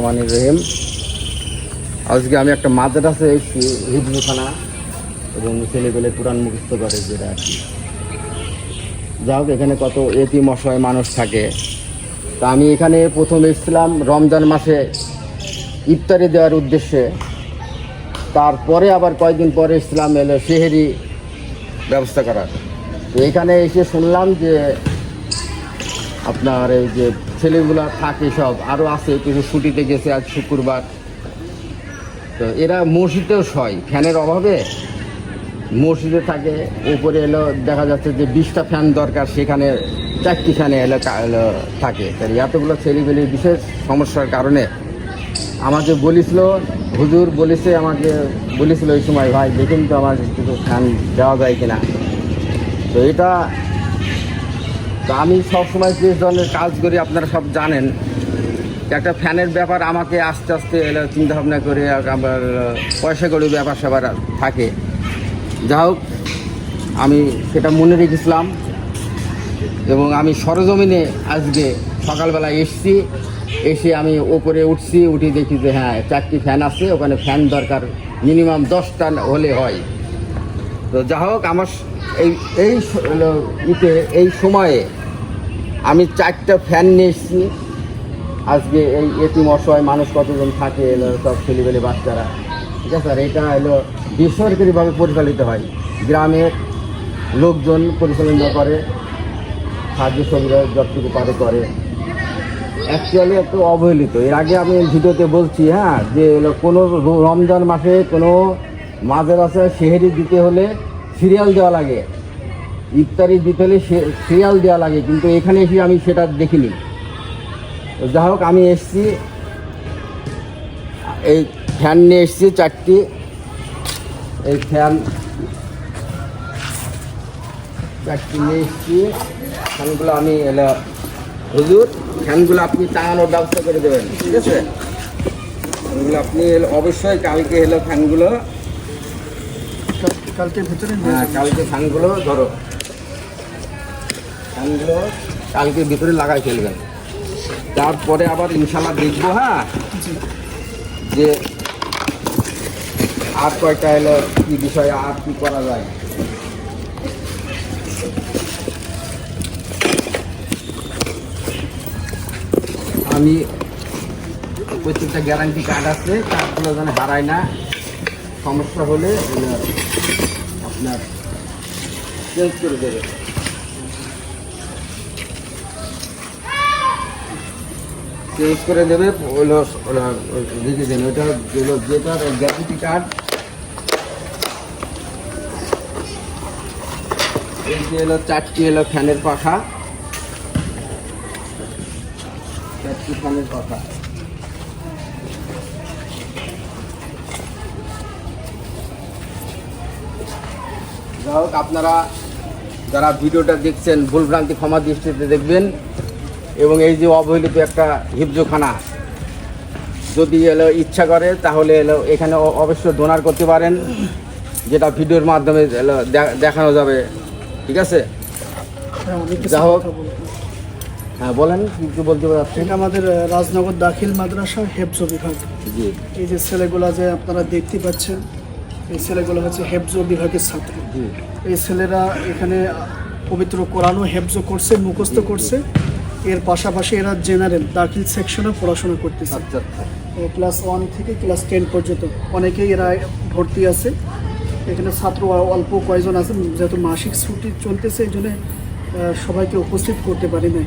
রহমানির রহিম। আজকে আমি একটা মাদ্রাসা এসেছি, হিফজখানা, এবং ছেলেগুলো কোরআন মুখস্থ করে, যেটা আর কি। যা হোক, এখানে কত এতিম অসহায় মানুষ থাকে। তা আমি এখানে প্রথম এসেছিলাম রমজান মাসে ইফতারি দেওয়ার উদ্দেশ্যে। তারপরে আবার কয়েকদিন পরে এসেছিলাম সেহেরি ব্যবস্থা করার। তো এখানে এসে শুনলাম যে আপনার এই যে ছেলেগুলো থাকে সব আরও আছে, কিছু ছুটিতে গেছে, আজ শুক্রবার। তো এরা মসজিদেও শয়, ফ্যানের অভাবে মসজিদে থাকে। উপরে দেখা যাচ্ছে যে 20টা ফ্যান দরকার, সেখানে 4টি ফ্যানে থাকে। তাই এতগুলো ছেলেগুলির বিশেষ সমস্যার কারণে আমাকে বলেছিল, হুজুর আমাকে বলেছিল ওই সময়, ভাই দেখুন তো আমার কিছু ফ্যান দেওয়া যায় কিনা। তো আমি সবসময় যে ধরনের কাজ করি আপনারা সব জানেন। একটা ফ্যানের ব্যাপার আমাকে আস্তে আস্তে চিন্তাভাবনা করে আবার পয়সা করে ব্যাপার স্যাপার থাকে। যা হোক, আমি সেটা মনে রেখেছিলাম এবং আমি সরজমিনে আজকে সকালবেলা এসে আমি ওপরে উঠে দেখি যে হ্যাঁ 4টি ফ্যান আছে, ওখানে ফ্যান দরকার মিনিমাম 10টা হলে হয়। তো যা হোক, আমার এই সময়ে আমি 4টা ফ্যান নিয়ে এসেছি। আজকে এই এতিম অসহায় মানুষ কতজন থাকে, সব ছেলেবেলে বাচ্চারা, ঠিক আছে। আর এটা বেসরকারিভাবে পরিচালিত হয়, গ্রামের লোকজন পরিচালনা করে, সাহায্য সহযোগিতা যতটুকু পারে করে। অ্যাকচুয়ালি একটু অবহেলিত। এর আগে আমি ভিডিওতে বলছি, হ্যাঁ, যে কোনো রমজান মাসে কোনো মাদ্রাসা সেহেরি দিতে হলে সিরিয়াল দেওয়া লাগে, ইফতারি দিতে হলে সিরিয়াল দেওয়া লাগে, কিন্তু এখানে এসে আমি সেটা দেখিনি। যা হোক, আমি এসছি, এই ফ্যান নিয়ে এসছি 4টি। এই ফ্যান 4টি নিয়ে এসছি। ফ্যানগুলো আমি হুজুর, ফ্যানগুলো আপনি টাঙানোর ব্যবস্থা করে দেবেন, ঠিক আছে। ফ্যানগুলো আপনি অবশ্যই কালকে ফ্যানগুলো কালকে ফ্যানগুলো ধরো, ফ্যানগুলো কালকে ভিতরে লাগাই ফেলবেন। তারপরে আবার ইনশাল্লাহ দেখবো, হ্যাঁ, যে আর কয়টা কি বিষয়ে আর কি করা যায়। আমি প্রত্যেকটা গ্যারান্টি কার্ড আছে, কার্ডগুলো যেন হারায় না। সমস্যা হলে আপনার চেঞ্জ করে দেবে। চেঞ্জ করে দেবে, লিখে দেন ওইটা যেটার গ্যারান্টি কার্ড। এই যে 4টি ফ্যানের পাখা, 4টি ফ্যানের পাখা। যাই হোক, আপনারা যারা ভিডিওটা দেখছেন ভুলভ্রান্তি ক্ষমা দৃষ্টিতে দেখবেন। এবং এই যে অবহেলিত একটা হিফজখানা, যদি ইচ্ছা করে তাহলে এখানে অবশ্যই ডোনার করতে পারেন, যেটা ভিডিওর মাধ্যমে দেখানো যাবে, ঠিক আছে। যা হোক, হ্যাঁ বলেন, কিছু বলতে পারছেন। আমাদের রাজনগর দাখিল মাদ্রাসা হেফজ বিভাগ। জি, এই যে ছেলেগুলো যে আপনারা দেখতে পাচ্ছেন, এই ছেলেগুলো হচ্ছে হেফজ বিভাগের ছাত্র। এই ছেলেরা এখানে পবিত্র কোরআনও হেফজ করছে, মুখস্থ করছে। এর পাশাপাশি এরা জেনারেল দাখিল সেকশনে পড়াশোনা করতেছে। ক্লাস 1 থেকে ক্লাস 10 পর্যন্ত অনেকেই এরা ভর্তি আছে। এখানে ছাত্র অল্প কয়েকজন আছে, যেহেতু মাসিক ছুটি চলতেছে, এই জন্য সবাইকে উপস্থিত করতে পারি নাই।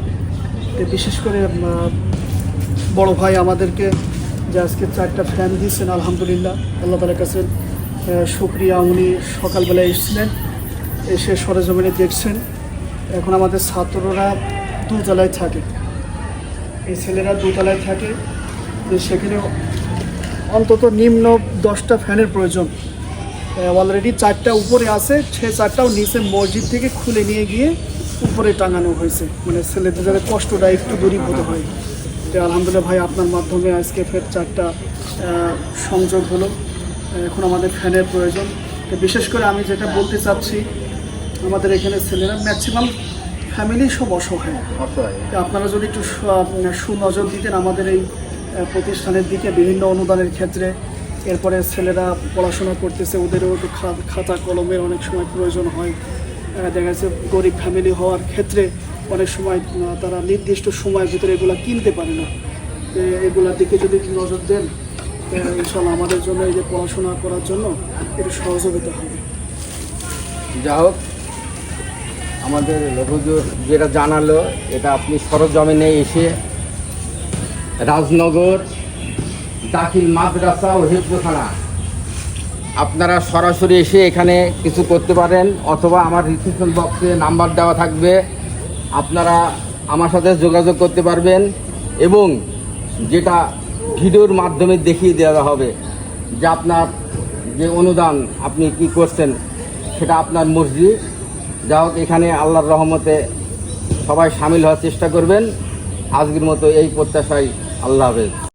বিশেষ করে বড় ভাই আমাদেরকে যে আজকে 4টা ফ্যান দিয়েছেন, আলহামদুলিল্লাহ, আল্লাহ তাআলার কাছে শুকরিয়া। উনি সকালবেলা এসেছিলেন, এসে সরেজমিনে দেখছেন। এখন আমাদের ছাত্ররা দোতলায় থাকে, এই ছেলেরা দোতলায় থাকে, সেখানে অন্তত নিম্ন 10টা ফ্যানের প্রয়োজন। অলরেডি 4টা উপরে আছে, সে 4টাও নিচে মসজিদ থেকে খুলে নিয়ে গিয়ে উপরে টাঙানো হয়েছে, মানে ছেলেদের যাতে কষ্টটা একটু দূরীভূত হয়। তো আলহামদুলিল্লাহ ভাই, আপনার মাধ্যমে আজকে ফের 4টা সংযোগ হলো। এখন আমাদের ফ্যানের প্রয়োজন। তো বিশেষ করে আমি যেটা বলতে চাচ্ছি, আমাদের এখানে ছেলেরা ম্যাক্সিমাম ফ্যামিলি সব অসহায়। আপনারা যদি একটু সুনজর দিতেন আমাদের এই প্রতিষ্ঠানের দিকে বিভিন্ন অনুদানের ক্ষেত্রে। এরপরে ছেলেরা পড়াশোনা করতেছে, ওদেরও একটু খাতা কলমের অনেক সময় প্রয়োজন হয়। দেখা যাচ্ছে গরিব ফ্যামিলি হওয়ার ক্ষেত্রে অনেক সময় তারা নির্দিষ্ট সময়ের ভিতরে এগুলো কিনতে পারে না। এগুলোর দিকে যদি নজর দেন, ইনশাল্লাহ আমাদের জন্য এই যে পড়াশোনা করার জন্য একটু সহযোগিতা হবে। যা হোক, আমাদের হুজুর যেটা জানালো, এটা আপনি সরজমিনে এসে রাজনগর দাখিল মাদ্রাসা ও হেফজখানা আপনারা সরাসরি এসে এখানে কিছু করতে পারেন, অথবা আমার রিসেপশন বক্সে নাম্বার দেওয়া থাকবে, আপনারা আমার সাথে যোগাযোগ করতে পারবেন। এবং যেটা ভিডিওর মাধ্যমে দেখিয়ে দেওয়া হবে যে আপনার যে অনুদান আপনি কি করছেন সেটা আপনার মর্জি। যা হোক, এখানে আল্লাহর রহমতে সবাই সামিল হওয়ার চেষ্টা করবেন। আজকের মতো এই প্রত্যাশায়, আল্লাহ হাফেজ।